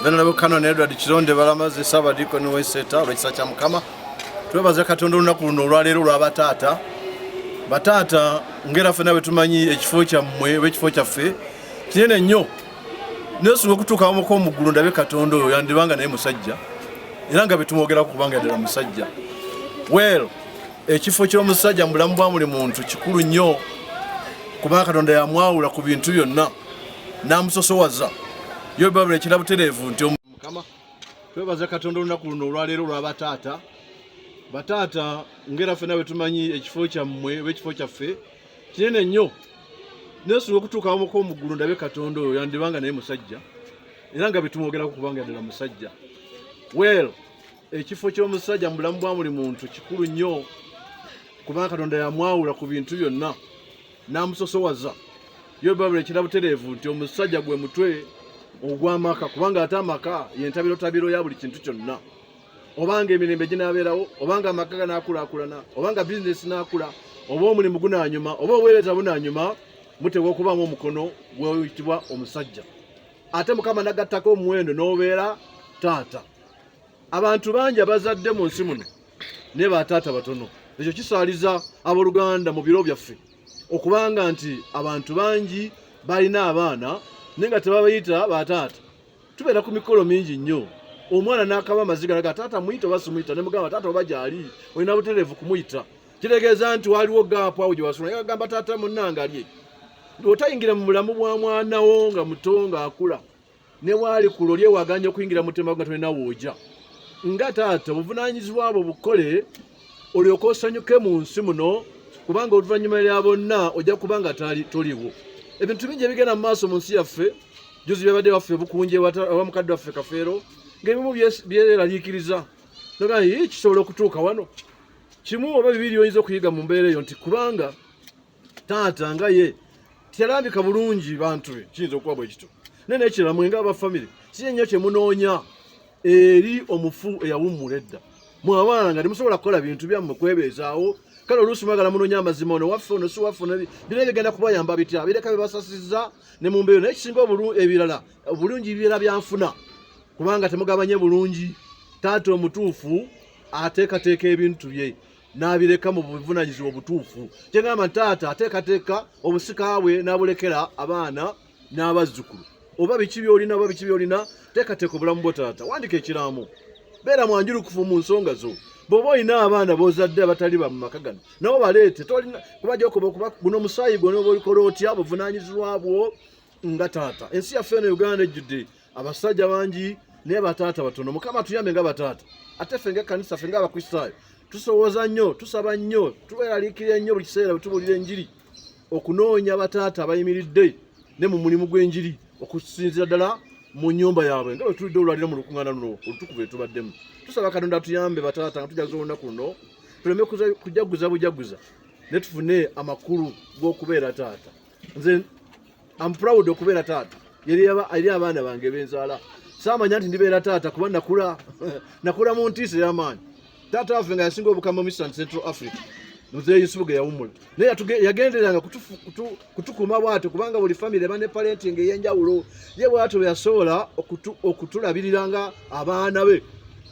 Venerable Canon Edward Kironde balamaze saba dikoni weseta olwekisa kya Mukama. Twebaza Katonda olunaku luno olwaleero lwa bataata. Bataata ngera ffenna bwe tumanyi ekifo kyammwe oba ekifo kyaffe kinene nnyo. Nesuka okutuuka mu muggulu ndabe Katonda oyo yandibanga naye musajja. Era nga betumwogerako kubanga ddala musajja. Well, ekifo ky'omusajja mu bulamu bwa buli muntu kikulu nnyo kubanga Katonda yamwawula ku bintu byonna n'amusosowaza. Yo Bible ekira butereevu nti Mukama. Twebaza Katonda olunaku luno olwaleero lwa bataata. Bataata ngera ffenna bwe tumanyi ekifo kyammwe oba ekifo kyaffe kinene nnyo. Nesuka okutuuka mu muggulu ndabe Katonda oyo yandibanga naye musajja. Era nga betumwogerako kubanga ddala musajja. Well, ekifo ky'omusajja mu bulamu bwa buli muntu kikulu nnyo kubanga Katonda yamwawula ku bintu byonna n'amusosowaza. Yo Bible ekira butereevu nti omusajja gwe mutwe ogw'amaka kubanga ate amaka yentabiro ya buli kintu kyonna. Obanga emirembe ginaabeerawo, obanga amaka ganaakulaakulana, obanga bizinesi naakula, oba omulimu gunaanyuma, oba obuweereza bunaanyuma, muteekwa okubaamu omukono gw'oyitibwa omusajja. Ate Mukama n'agattako omuwendo n'obeera taata. Abantu bangi abazadde mu nsi muno ne bataata batono. Ekyo kisaaliza abooluganda mu biro byaffe okubanga nti abantu bangi balina abaana naye nga tebabayita bataata. Tubeera ku mikolo mingi nnyo. Omwana n'akaba amaziga naga taata muyita oba simuyita ne mugamba taata oba gy'ali olina butereevu kumuyita. Kitegeeza nti waliwo gaapu awo gye wasula naye agamba taata munnange ali. Otayingira mu bulamu bwa mwana wo nga muto ng'akula ne waali ku lolye waganya okuyingira mu ttema nga tolina w'ojja. Nga taata obuvunaanyizibwa bwo bukole olyoke osanyuke mu nsi muno kubanga oluvannyuma lya bonna ojja kubanga toliwo. Ebintu bingi ebigenda mu maaso mu nsi yaffe juzi byabadde waffe bukunje wa mukadde waffe Kafeero ng'ebimu byeraliikiriza noga kisobola okutuuka wano. Kimu oba bibiri oyinza okuyiga mu mbeera eyo nti kubanga taata nga ye tiyalambika bulungi bantu be kiyinza okuba bwe kito. Naye n'ekirala mwenga abafamire kiye nnyo kye munoonya eri omufu eyawummula edda. Mwe abaana nga temusobola kukola bintu byammwe kwebeezaawo. Kale oluusi mwagala munoonya amazima ono waffe ono si waffe ono bino bigenda kubayamba bitya bireka bibasasizza ne mu mbeera naye kisinga ebirala obulungi bibeera byanfuna kubanga temugabanye bulungi. Taata omutuufu ateekateeka ebintu bye n'abireka mu buvunaanyizibwa obutuufu. Kyengamba taata ateekateeka obusika bwe n'abulekera abaana n'abazzukulu. Oba biki by'olina oba biki by'olina teekateeka obulamu bwo taata. Wandika ekiraamo. Beera mwanjulukufu mu nsonga zo. Bw'oba olina abaana b'ozadde abatali ba mu maka gano nabo baleete kubajja okuba guno omusaayi gwonna oba olikola otya buvunaanyizibwa bwo nga taata. Ensi yaffe eno Uganda ejjudde abasajja bangi naye bataata batono. Mukama tuyambe nga bataata. Ate ffe ng'ekkanisa ffe ng'Abakristaayo tusowoza nnyo tusaba nnyo tubeeraliikirira nnyo buli kiseera bwe tubuulira enjiri okunoonya bataata abayimiridde ne mu mulimu gw'enjiri okusinziira ddala mu nnyumba yaabwe nga bwe tulidde olwaliro mu lukuŋŋaana luno olutukuvu lwe tubaddemu. Tusaba Katonda tuyambe bataata nga tujaguza olunaku luno tuleme kujaguza bujaguza ne tufune amakulu g'okubeera taata. Nze am proud okubeera taata eri abaana bange benzaala. Saamanya nti ndibeera taata kuba nakula mu ntiisa ey'amaanyi. Taata waffe nga yasinga obukama mu Eastern Central Africa Muzeeyi Yusufu ge yawummula naye yagenderanga kutukuuma bw'atyo kubanga buli famire eba ne parenting ey'enjawulo. Ye bw'atyo bwe yasobola okutulabiriranga abaana be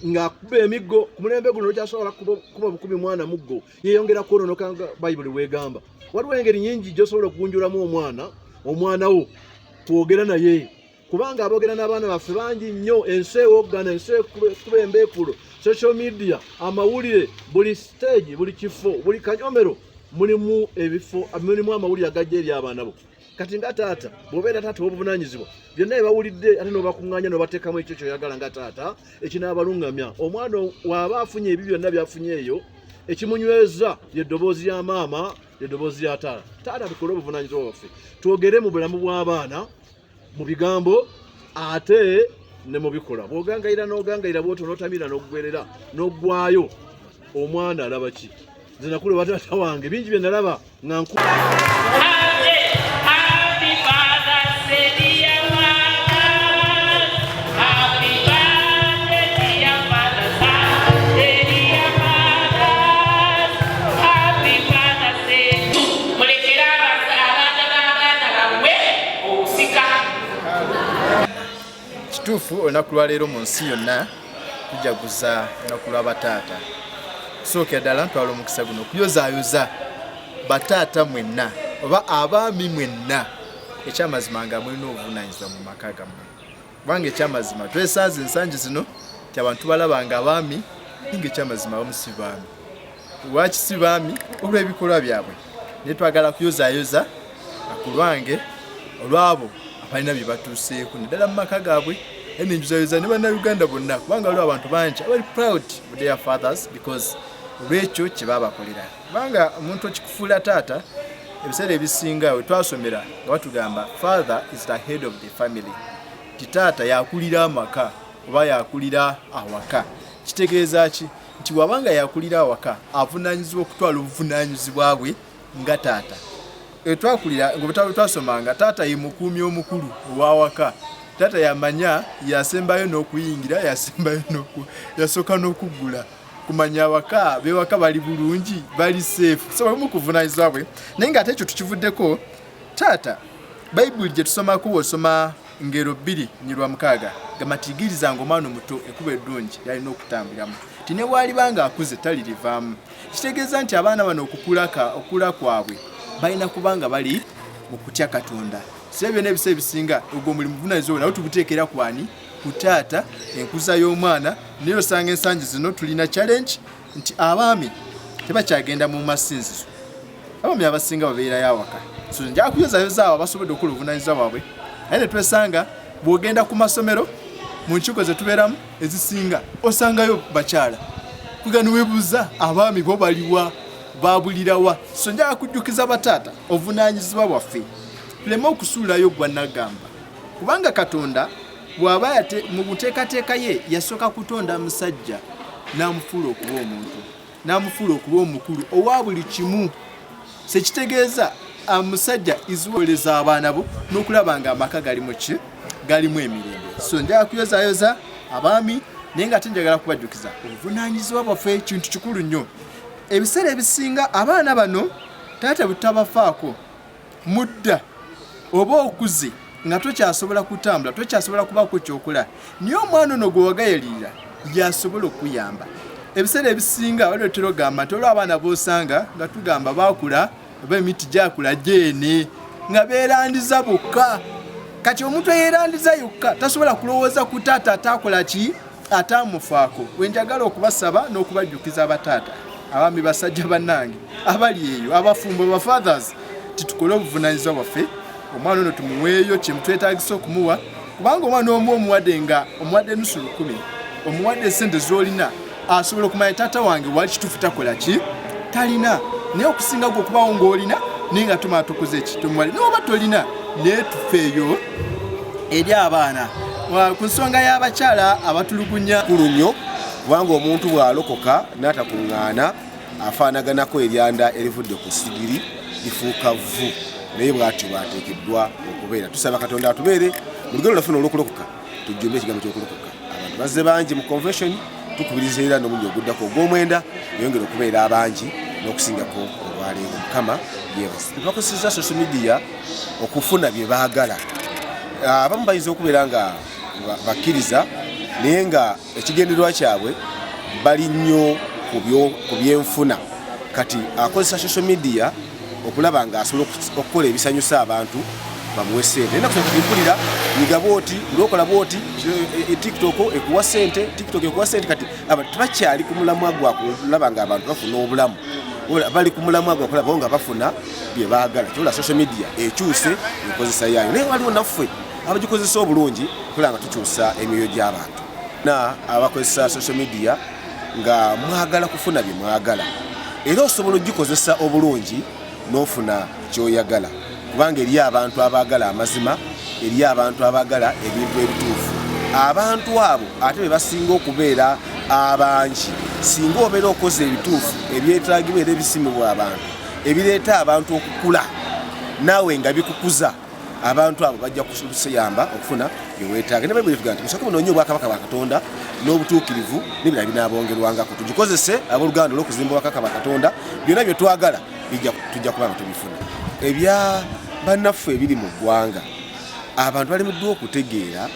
ng'akuba emiggo ku mulembe guno okyasobola kuba bukubi mwana muggo yeeyongera kwononoka nga Bayibuli weegamba. Waliwo engeri nnyingi gy'osobola okugunjulamu omwana wo twogera naye kubanga aboogera n'abaana baffe bangi nnyo. Ensi ewoggana ensi ekuba embeekulo social media amawulire buli stage buli kifo buli kanyomero mulimu ebifo mulimu amawulire agajja eri abaana bo. Kati nga taata bw'obeera taata w'obuvunaanyizibwa byonna ebawulidde ate n'obakuŋŋaanya n'obateekamu ekyo kyoyagala nga taata ekinaabalungamya. Omwana w'aba afunye ebyo byonna by'afunye eyo ekimunyweza y'eddoboozi ya maama y'eddoboozi ya taata. Taata tukole obuvunaanyizibwa bwaffe twogere mu bulamu bw'abaana mu bigambo ate ne mu bikola. Bw'ogangayira n'ogangayira bw'otyo n'otamira n'oggwerera n'oggwayo omwana alaba ki? Nze nakule bataata wange bingi bye nalaba nga kituufu kituufu olunaku lwa leero mu nsi yonna tujaguza olunaku lw'abataata. Kusooka ddala ntwala omukisa guno okuyozaayoza bataata mwenna oba abaami mwenna ekyamazima nga mulina obuvunaanyizibwa mu maka gammwe. Kubanga ekyamazima twesaaza ensangi zino ti abantu balaba nga abaami nga ekyamazima abamu si baami. Lwaki si baami? Olw'ebikolwa byabwe. Naye twagala kuyozaayoza akulwange olwabo abalina bye batuuseeko naddala mu maka gaabwe. Nenjuzayoza ne bannayuganda bonna kubanga waliwo abantu bangi abali proud of their fathers because olw'ekyo kye baabakolera. Kubanga omuntu okikufuula taata ebiseera ebisinga we twasomera nga batugamba father is the head of the family. Taata yakulira amaka oba yakulira awaka. Kitegeeza ki? Nti wabanga yakulira awaka avunaanyizibwa okutwala obuvunaanyizibwa bwe nga taata. Twakulira ng'obutabo twasomanga taata ye mukuumi omukulu ow'awaka. Taata yamanya yasembayo n'okuyingira yasooka n'okuggula kumanya awaka bewaka bali bulungi bali safe so bwe mukuvunaanyizibwa bwe. Naye ng'ate ekyo tukivuddeko taata bayibuli gye tusomako osoma ngero 2:6 gamatigirizanga omwana omuto ekkubo eddungi yalina okutambuliramu ti ne bw'alibanga akuze talirivaamu. Kitegeeza nti abaana bano okula kwabwe balina kubanga bali mu kutya Katonda. Si byonna ebiseera ebisinga ogwo omulimu buvunaanyizibwa nawo tuguteekera kwani ku taata enkuza y'omwana. Naye osanga ensangi zino tulina challenge nti abaami tebakyagenda mu masinzizo. Abaami abasinga babeerayo awaka. So nja kuyozaayoza abo abasobodde okukola obuvunaanyizibwa bwabwe. Naye ne twesanga bw'ogenda ku masomero mu nkiiko ze tubeeramu ezisinga osangayo bakyala. Kugano weebuuza abaami bo baliwa baabulirawa. So nja kujjukiza bataata obuvunaanyizibwa bwaffe tuleme okusuulayo gwa nagamba. Kubanga Katonda bw'aba mu kuteekateeka ye yasooka kutonda musajja n'amufuula okuba omuntu n'amufuula okuba omukulu owa buli kimu. Sekitegeeza omusajja iziwoleza abaana bo n'okulaba nga amaka galimu emirembe. So njagala kuyozaayoza abaami naye nga tenjagala kubajjukiza obuvunaanyizibwa bwaffe kintu kikulu nnyo. Ebiseera ebisinga abaana bano taata bwe tutabafaako mudda oba okuze nga tokyasobola kutambula tokyasobola kubaako kyokola niye omwana ono gwe wagayalirira yasobola okuyamba. Ebiseera ebisinga waliwo tera ogamba nti olwo abaana boosanga nga tugamba baakula oba emiti gyakula gyene nga beerandiza bokka. Kati omuntu eyeerandiza yokka tasobola kulowooza ku taata ataakola ki ataamufaako. Wenjagala okubasaba n'okubajjukiza abataata abaami basajja bannange abali eyo abafumbo ba fathers titukole obuvunaanyizibwa bwaffe. Omwana ono tumuweeyo kye mutwetaagisa okumuwa kubanga omwana omu omuwadde nga omuwadde nusu 10 omuwadde sente z'olina asobola okumanya taata wange wali kituufu takola ki talina. Naye okusinga gwe okubawo ng'olina naye nga tumala tukoze ki tumuwali n'oba tolina naye tufeeyo eri abaana. Ku nsonga y'abakyala abatulugunya kulu nnyo kubanga omuntu bw'alokoka n'atakuŋŋaana afaanaganako eryanda erivudde ku sigiri lifuuka vvu. Naye bw'atyo bw'ateekeddwa okubeera. Tusaba Katonda atubeere mu lugero lwaffe olw'okulokoka tujjumbe ekigambo ky'okulokoka. Abantu bazze bangi mu convention tukubiriza era n'omulundi oguddako ogw'omwenda yongera okubeera abangi n'okusingako olwaleero. Mukama yeebase. Bakozesa social media okufuna bye baagala. Abamu bayinza okubeera nga bakkiriza naye nga ekigendererwa kyabwe bali nnyo ku byenfuna. Kati akozesa social media okulaba nga asobola okukola ebisanyusa abantu bamuwe ssente. Naye nakusooka kumpulira nyiga bwoti ng'okola bwoti TikTok ekuwa ssente kati tebakyali ku mulamwa gwa kulaba nga abantu bafuna obulamu. Bali ku mulamwa gwa kulaba nga bafuna bye baagala. Kyola social media ekyuse enkozesa yaayo. Naye waliwo naffe abagikozesa obulungi kulaba nga tukyusa emyoyo gy'abantu. Abakozesa social media nga mwagala kufuna bye mwagala era osobola ogikozesa obulungi n'ofuna ky'oyagala kubanga eri abantu abaagala amazima eri abantu abaagala ebintu ebituufu. Abantu abo ate be basinga okubeera abangi singa obeera okoze ebituufu ebyetaagibwa era ebisimibwa abantu ebireeta abantu okukula naawe nga bikukuza abantu abo bajja kusiyamba okufuna bye weetaaga. Ne Bayibuli etugamba nti musooke munoonye obwakabaka bwa Katonda n'obutuukirivu n'ebirala binaabongerwangako. Tugikozese abooluganda olw'okuzimba obwakabaka bwa Katonda byonna bye twagala tujja kuba nga tubifuna. Ebya bannaffe ebiri mu ggwanga abantu balemeddwa okutegeera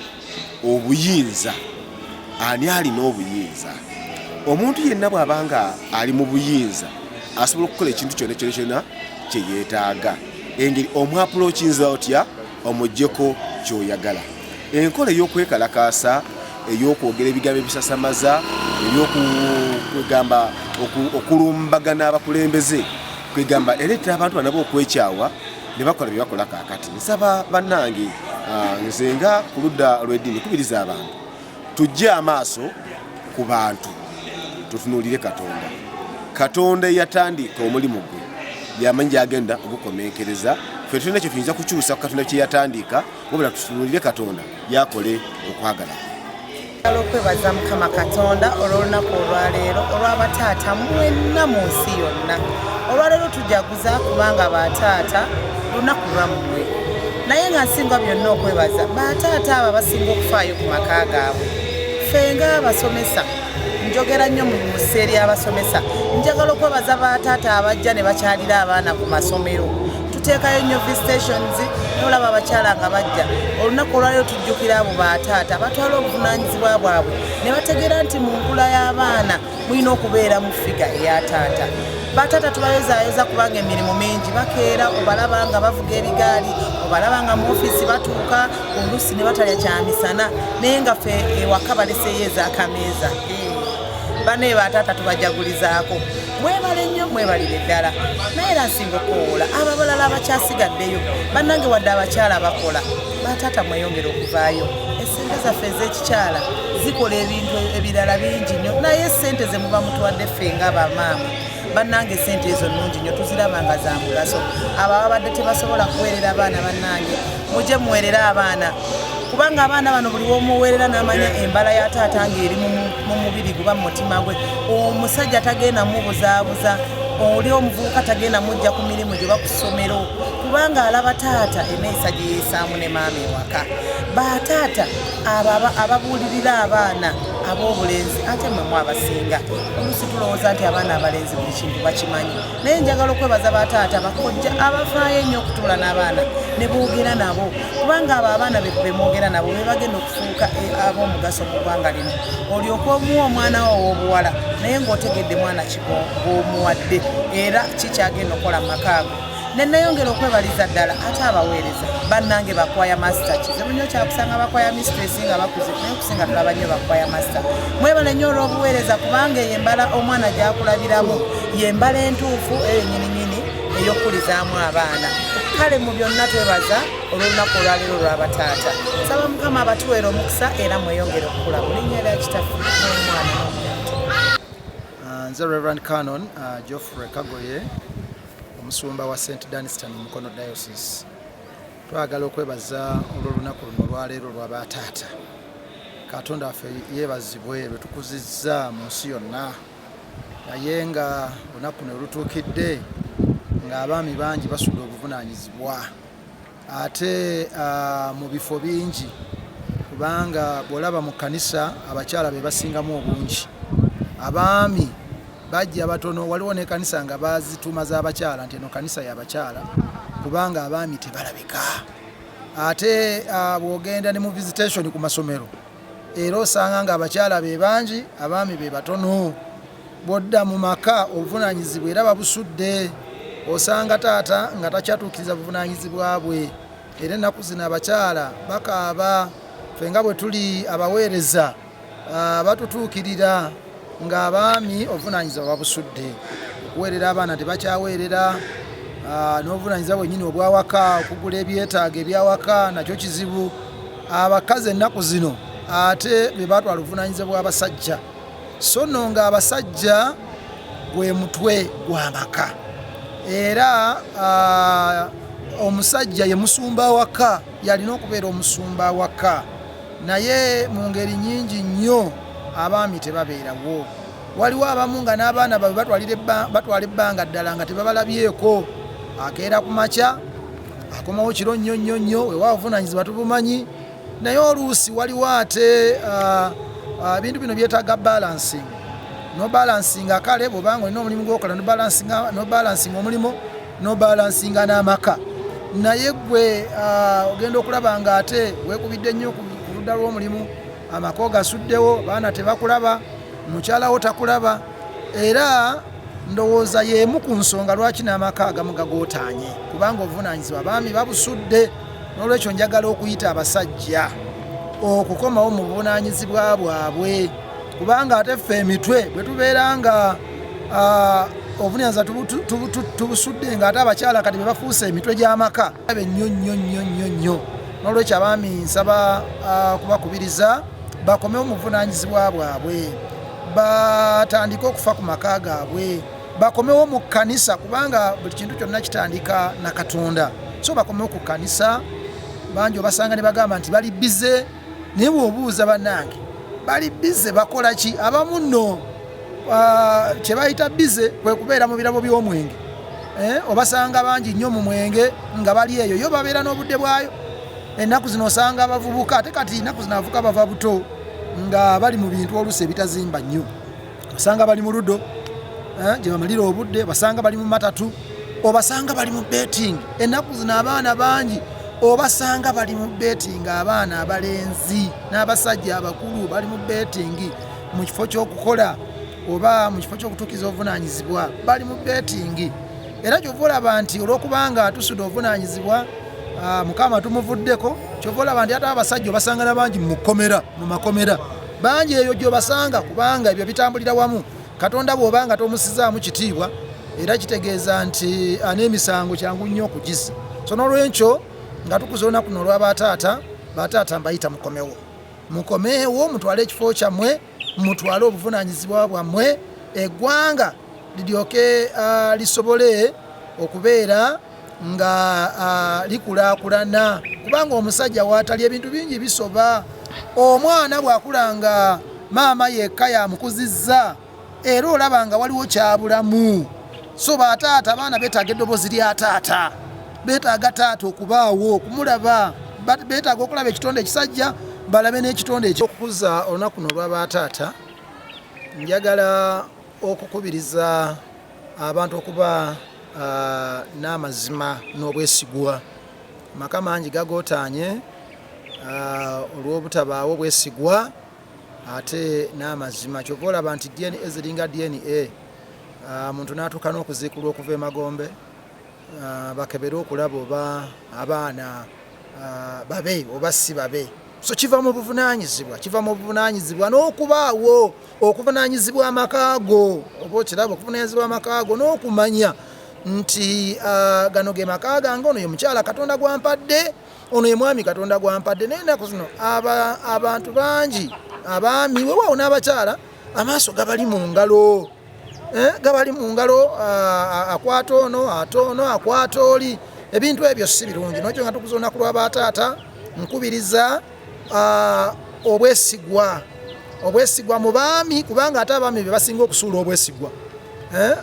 obuyinza ani alina obuyinza omuntu yenna bw'abanga ali mu buyinza asobola okukola ekintu kyonna kye yeetaaga engeri omwapulokinza otya omuggyeko ky'oyagala enkola ey'okwekalakaasa ey'okwogera ebigambo ebisasamaza ebyokugamba okulumbagana abakulembeze kwegamba ereetera abantu banabo okwekyawa ne bakola bye bakola kaakati nsaba bannange nze nga ku ludda lw'eddiini kubiriza abantu tujje amaaso ku bantu tutunuulire katonda eyatandika omulimu gwe yamanyi gyagenda ogukomenkereza ffe tulina kye tuyinza kukyusa ku katonda kye yatandika wabula tutunuulire katonda yakole okwagala okwebaza mukama katonda olw'olunaku olwaleero olw'abataata mwenna mu nsi yonna olwaleero tujaguza kubanga bataata lunaku lwammwe naye nga nsinga byonna okwebaza bataata abo basinga okufaayo ku maka gaabwe ffe nga abasomesa njogera nnyo mu museeri abasomesa njagala okwebaza bataata abajja ne bakyalira abaana ku masomero tuteekayo nnyo visitations n'olaba abakyala nga bajja olunaku olwaleero tujjukira abo bataata batwala obuvunaanyizibwa bwabwe ne bategeera nti mu nkula y'abaana mulina okubeera mu figa eya taata bataata tubayozaayoza kubanga emirimu mingi bakeera obalaba nga bavuga ebigaali obalaba nga mu ofiisi batuuka oluusi ne batalya kyamisana naye nga ffe ewaka baleseyo ez'akameeza bane bataata tubajagulizaako mwebale nnyo mwebalire ddala naye era nsinga okuwoola abo abalala abakyasigaddeyo bannange wadde abakyala bakola bataata mweyongera okuvaayo essente zaffe ez'ekikyala zikola ebintu ebirala bingi nnyo naye essente ze muba mutuwadde ffe nga bamaama bannange essente ezo nnungi nnyo tuzirabanga za mugaso abo ababadde tebasobola kuweerera abaana bannange mujje muweerere abaana kubanga abaana bano buli w'omuweerera n'amanya embala ya taata ng'eri mu mubiri guba mu mutima gwe omusajja tagenda mubuzaabuza oli omuvubuka tagenda mujja ku mirimu gye ku ssomero kubanga alaba taata eneeyisa gye yeesaamu ne maama ewaka bataata ababuulirira abaana ab'obulenzi ate mmwe abasinga oluusi tulowooza nti abaana abalenzi buli kintu bakimanyi naye njagala okwebaza bataata bakojja abafaayo ennyo okutuula n'abaana ne boogera nabo kubanga abo abaana be mwogera nabo be bagenda okufuuka ab'omugaso mu ggwanga lino olyoka omuwa omwana wo ow'obuwala naye ng'otegedde mwana g'omuwadde era kikyagenda okukola mu makaago nenayongera okwebaliza ddala ate abaweereza bannange bakwaya master kizibu nnyo kyakusanga bakwaya mistress nga bakuze naye okusinga tulaba nnyo bakwaya master mwebale nnyo olw'obuweereza kubanga eyo embala omwana gyakulabiramu yembala entuufu eyo nyininyini ey'okkulizaamu abaana kale mu byonna twebaza olw'olunaku olwaleero olw'abataata saba mukama abatuweera omukisa era mweyongere okukula mu linnya lya kitaffe n'omwana n'omuntu. Nze Reverend Canon Geoffrey Kagoye omusumba wa St. Dunstan Mukono Diocese. Twagala okwebaza olw'olunaku luno olwaleero lw'abataata. Katonda waffe yeebazibwe lwe tukuzizza mu nsi yonna naye nga olunaku ne lutuukidde ng'abaami bangi basudde obuvunaanyizibwa ate mu bifo bingi kubanga bw'olaba mu kkanisa abakyala be basingamu obungi abaami bajja batono waliwo ne kanisa nga bazituuma z'abakyala nti eno kanisa y'abakyala kubanga abaami tebalabika ate bw'ogenda ne mu visitation ku masomero era osanga nga abakyala be bangi abaami be batono bw'odda mu maka obuvunaanyizibwa era babusudde osanga taata nga takyatuukiriza buvunaanyizibwa bwe era ennaku zino abakyala bakaaba ffe nga bwe tuli abaweereza batutuukirira ng'abaami obuvunaanyizibwa babusudde okuweerera abaana tebakyaweerera n'obuvunaanyizibwa bwennyini obwawaka okugula ebyetaago ebyawaka nakyo kizibu abakazi ennaku zino ate be batwala obuvunaanyizibwa bw'abasajja so nno ng'abasajja gwe mutwe gw'amaka era omusajja ye musumba waka yalina okubeera omusumba waka naye mu ngeri nnyingi nnyo abaami tebabeerawo waliwo abamu nga n'abaana babe batwala ebbanga ddala nga tebabalabyeko akeera ku makya akomawo kiro nnyo nnyo nnyo weewaawo obuvunaanyizibwa tubumanyi naye oluusi waliwo ate ebintu bino byetaaga balancing no balancing akale bw'obanga olina omulimu gw'okola no balancing omulimu no balancing n'amaka naye gwe ogenda okulaba nga ate weekubidde nnyo ku oludda lw'omulimu amaka gasuddewo baana tebakulaba mukyala wo takulaba era ndowooza y'emu ku nsonga lwaki n'amaka agamu gagootaanye kubanga obuvunaanyizibwa abaami babusudde n'olwekyo njagala okuyita abasajja okukomawo mu buvunaanyizibwa bwabwe kubanga ate ffe emitwe bwe tubeera nga obuvunaanyizibwa tubusudde ng'ate abakyala kati be bafuuse emitwe gy'amaka abe nnyo n'olwekyo abaami nsaba kubakubiriza bakomewo mu buvunaanyizibwa bwabwe batandike okufa ku maka gaabwe bakomewo mu kkanisa kubanga buli kintu kyonna kitandika na Katonda so bakomewo ku kkanisa bangi obasanga ne bagamba nti bali bize naye bw'obuuza bannange bali bize bakola ki abamu nno kye bayita bize kwe kubeera mu birabo by'omwenge obasanga bangi nnyo mu mwenge nga bali eyo yo babeera n'obudde bwayo ennaku zino osanga abavubuka ate kati ennaku zino abavubuka bava buto nga bali mu bintu oluusi ebitazimba nnyo basanga bali mu ludo gye bamalira obudde basanga bali mu matatu obasanga bali mu betting ennaku zino abaana bangi obasanga bali mu betting abaana abalenzi n'abasajja abakulu bali mu betting mu kifo ky'okukola oba mu kifo ky'okutuukiza obuvunaanyizibwa bali mu betting era kyova olaba nti olw'okubanga tusudde obuvunaanyizibwa Mukama tumuvuddeko kyova olaba nti ate abasajja obasanga bangi mu makomera bangi eyo gy'obasanga kubanga ebyo bitambulira wamu Katonda bw'obanga tomusizaamu kitiibwa era kitegeeza nti n'emisango kyangu nnyo okugisa so n'olwekyo nga tukuza olunaku luno olw'abataata mbayita mukomewo mutwale ekifo kyammwe mutwale obuvunaanyizibwa bwammwe eggwanga liryoke lisobole okubeera nga likulaakulana kubanga omusajja waatali ebintu bingi bisoba omwana bw'akula nga maama yekka yamukuzizza era olaba nga waliwo kyabulamu so bataata abaana beetaaga eddoboozi lya taata beetaaga taata okubaawo okumulaba beetaaga okulaba ekitonde ekisajja balabe n'ekitonde ekyokukuza olunaku luno olw'abataata njagala okukubiriza abantu okuba n'amazima n'obwesigwa amaka mangi gagootaanye olw'obutabaawo obwesigwa ate n'amazima kyova olaba nti DNA ziringa DNA muntu n'atuuka n'okuziikulwa okuva emagombe bakebere okulaba oba abaana babe oba si babe so kiva mu buvunaanyizibwa n'okubaawo okuvunaanyizibwa amakaago oba okiraba okuvunaanyizibwa amakaago n'okumanya nti gano ge maka gange ono ye mukyala Katonda gwampadde ono ye mwami Katonda gwampadde naye ennaku zino abantu bangi abaami weewaawo n'abakyala amaaso gabali mu ngalo akwata ono ate ono akwata oli ebintu ebyo si birungi nokyo nga tukuza olunaku lw'abataata nkubiriza obwesigwa mu baami kubanga ate abaami be basinga okusuula obwesigwa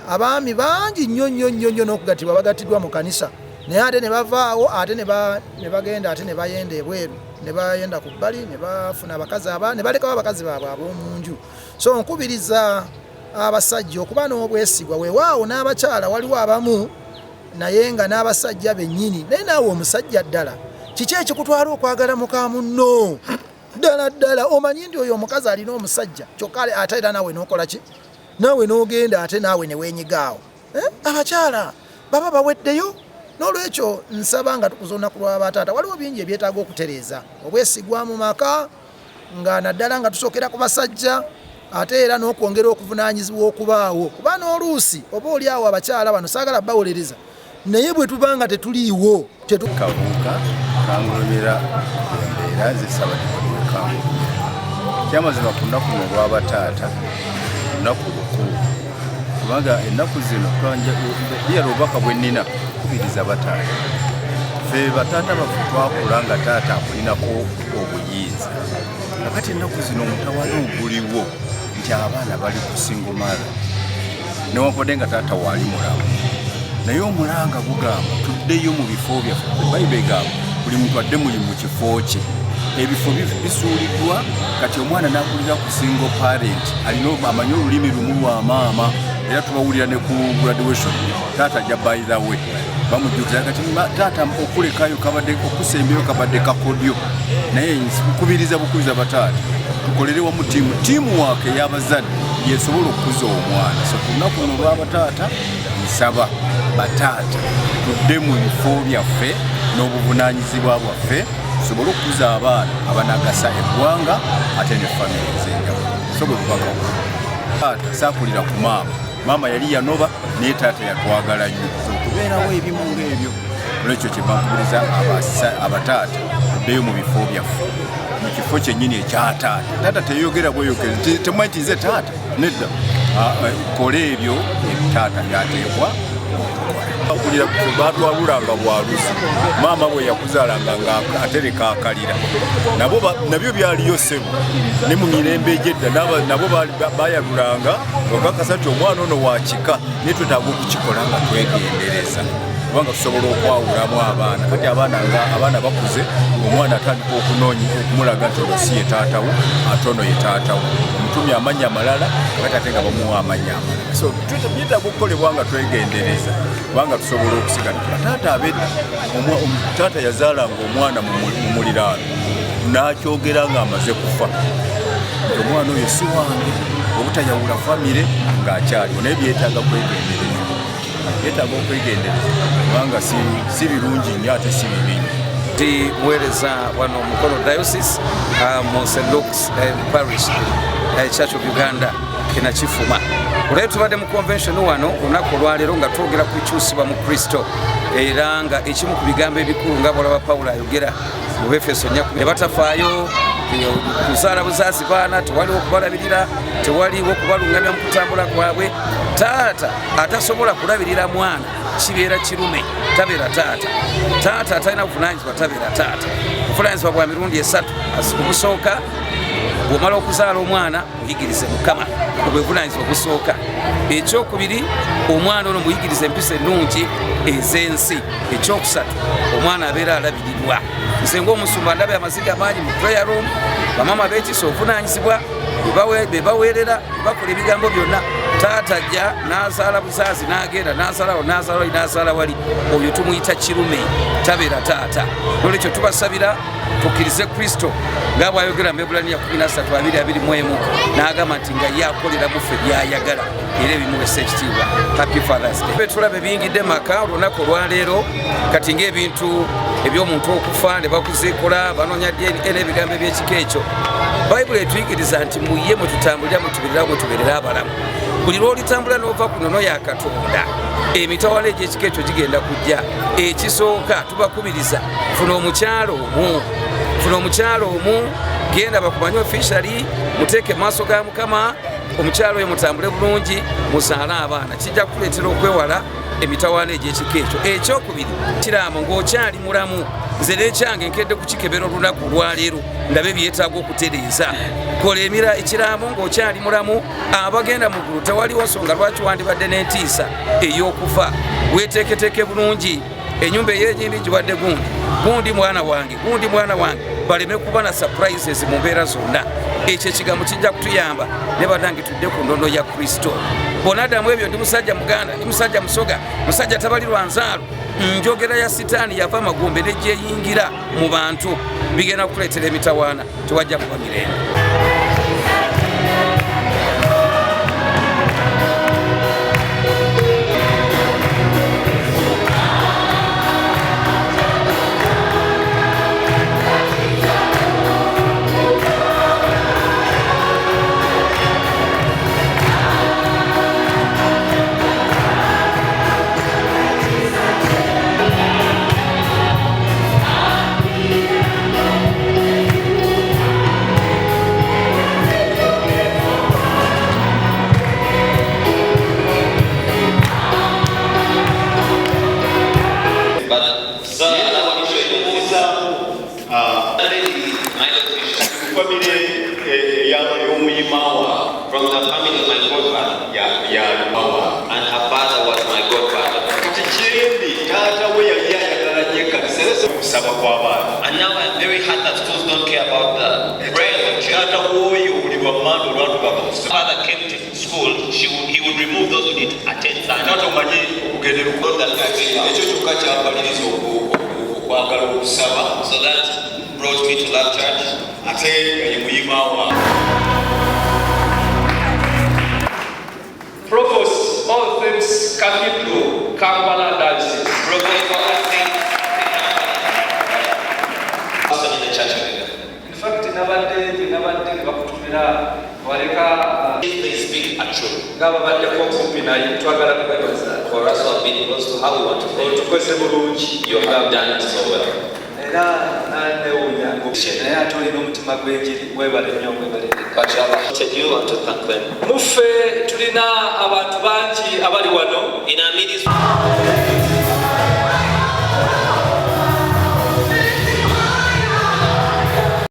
abaami bangi nnyo n'okugatibwa bagatiddwa mu kanisa naye ate ne bavaawo ate ne bagenda ate ne bayenda ebweru ne bayenda ku bbali ne bafuna abakazi ne balekawo abakazi baabwe ab'omunju so nkubiriza abasajja okuba n'obwesigwa weewaawo n'abakyala waliwo abamu naye nga n'abasajja bennyini naye naawe omusajja ddala kiki ekikutwala okwagala muka munno ddala omanyi nti oyo omukazi alina omusajja kyokka ate era naawe n'okola ki naawe n'ogenda ate naawe ne weenyigaawo abakyala baba baweddeyo n'olwekyo nsaba nga tukuza olunaku lw'abataata waliwo bingi ebyetaaga okutereeza obwesigwa mu maka nga naddala nga tusookera ku basajja ate era n'okwongera okuvunaanyizibwa okubaawo kuba n'oluusi oba oli awo abakyala bano saagala bawolereza naye bwe tuba nga tetuliiwo kabuuka kangolera embeera zisabadde kangolera kyamazima ku lunaku luno olw'abataata lunaku lukulu kubanga ennaku zino lyera obubaka bwe nnina kubiriza bataata ffe bataata baffe twakula nga taata akulinako obuyinza nakati ennaku zino omutawaana oguliwo nti abaana bali ku singomala newankubadde nga taata waali mulamu naye omulanga gugamba tuddeyo mu bifo byaffe bayibuli egamba buli muntu adde muli mu kifo kye ebifo bisuuliddwa kati omwana n'akulira ku single parent alina amanyi olulimi lumu lwa maama era tubawulira ne ku graduation taata ajja by the way bamujjukiza kati taata okulekayo kabadde okusembeyo kabadde kakodyo naye nkubiriza bukubiriza bataata tukolere wamu tiimu waake ey'abazadde yesobola okukuza omwana so ku lunaku luno lw'abataata nsaba bataata tudde mu bifo byaffe n'obuvunaanyizibwa bwaffe tusobole okukuza abaana abanagasa eggwanga ate ne famire ez'enjawulo so bwe bubaka taata saakulira ku maama yali yanoba naye taata yatwagala nnyo okubeerawo ebimu ng'ebyo olwekyo kye bankubiriza abataata tuddeyo mu bifo byaffe mu kifo kyennyini ekya taata teyogera bweyogere temumanyi nti nze taata nedda kola ebyo taata byateekwa okulira batwalulanga bwaluzi maama bwe yakuzaalanga ng'atereka akalira nabyo byaliyo ssebo ne mu mirembe egyedda nabo bayalulanga okakasa nti omwana ono wakika naye twetaaga okukikola nga twegendereza kubanga tusobola okwawulamu abaana kati abaana bakuze omwana atandika okumulaga nti ono si ye taatawo ate ono ye taatawo omutumya amannya amalala kati ate nga bamuwa amannya amalala so byetaaga okukolebwa nga twegendereza kubanga tusobola okusigala taata abedda taata yazaalanga omwana mu muliraano n'akyogera nga amaze kufa nti omwana oyo si wange obutayawula famire ng'akyaliwo naye byetaaga kwegendereza yetaaga okwegendereza kubanga si birungi nnyo ate si bibi ndi muweereza wano Mukono Diocese mu St. Luke's Parish Church of Uganda Kinakifuma. Olwaleero tubadde mu convention wano olunaku olwaleero nga twogera ku kyusibwa mu Kristo era nga ekimu ku bigambo ebikulu nga bw'olaba Pawulo ayogera mu Befeso 4 ne batafaayo kuzaala buzazi baana tewaliwo okubalabirira tewaliwo kubalungamya mu kutambula kwabwe. Taata atasobola kulabirira mwana kibeera kirume tabeera taata atalina buvunaanyizibwa tabeera taata. Buvunaanyizibwa bwa mirundi esatu. Obusooka bw'omala okuzaala omwana muyigirize Mukama bwe buvunaanyizibwa busooka. Ekyokubiri omwana ono muyigirize empisa ennungi ez'ensi. Ekyokusatu omwana abeera alabirirwa. Nze ng'omusumba ndabye amaziga amangi mu prayer room bamama beetisa obuvunaanyizibwa bebaweerera bakola ebigambo byonna. Taata ajja n'azaala buzazi n'agenda n'azaala wali oyo tumuyita kirume tabeera taata. Nolwekyo tubasabira tukkirize Kristo nga bw'ayogera mu Ebulaniya 13:21 n'agamba nti nga ye akolera muffe by'ayagala era ebimuwesa ekitiibwa. Happy Father's Day. Tulaba ebiyingidde maka olunaku olwaleero kati ng'ebintu eby'omuntu okufa ne bakuzeekola banoonya DNA n'ebigambo eby'ekika ekyo. Bayibuli etuyigiriza nti muye mwe tutambulira mutubeerera mwe tubeerera abalamu. Buli lw'olitambula n'ova ku nnono ya Katonda emitawalo egy'ekika ekyo gigenda kujja. Ekisooka tubakubiriza funa omukyalo omu genda bakumanye officially muteeke maaso ga Mukama omukyalo oyo mutambule bulungi muzaale abaana kijja kukuleetera okwewala emitawaana egy'ekika ekyo. Ekyokubiri kiraamo ng'okyali mulamu. Nze n'ekyange nkedde kukikebera olunaku lwaleero ndabe byetaaga okutereeza. Kola ekiraamo ng'okyali mulamu. Abagenda mu ggulu tewaliwo nsonga lwaki wandibadde n'entiisa ey'okufa. Weeteeketeeke bulungi. Ennyumba ey'ennyimbi gibadde gundi mwana wange baleme kuba na surprises mu mbeera zonna. Ekyo ekigambo kijja kutuyamba ne badange tudde ku ndono ya Kristo. Bonadamu ebyo ndi musajja muganda ndi musajja musoga musajja tabalirwa nzaalo njogera ya sitaani yava magombe nejjeyingira mu bantu bigenda kukuleetera emitawaana tewajja kuba mirembe. From the family of my godfather. And her father was my godfather. And now I'm very hurt that schools don't care about the prayer of children. Father came to school, he would remove those who didn't attend Sunday. tumanyi okugendera ekyo kyokka kyambaliriza okwagala okusaba. So that brought me to that church. Ate ye muyima wa Provost, all things Cathedral, Kampala Diocese. Provost for all things in the church. In fact, nabadde bakutumira waleka They speak a truth. ng'ababaddeko okumpi naye twagala kwebaza For us who have been close to how we want to live, tukoze bulungi you have done it so well. era nandewunya naye ate olina omutima gw'enjiri webale nnyo webale. But you have wanted you want to thank them. Muffe tulina abantu bangi abali wano In our midst,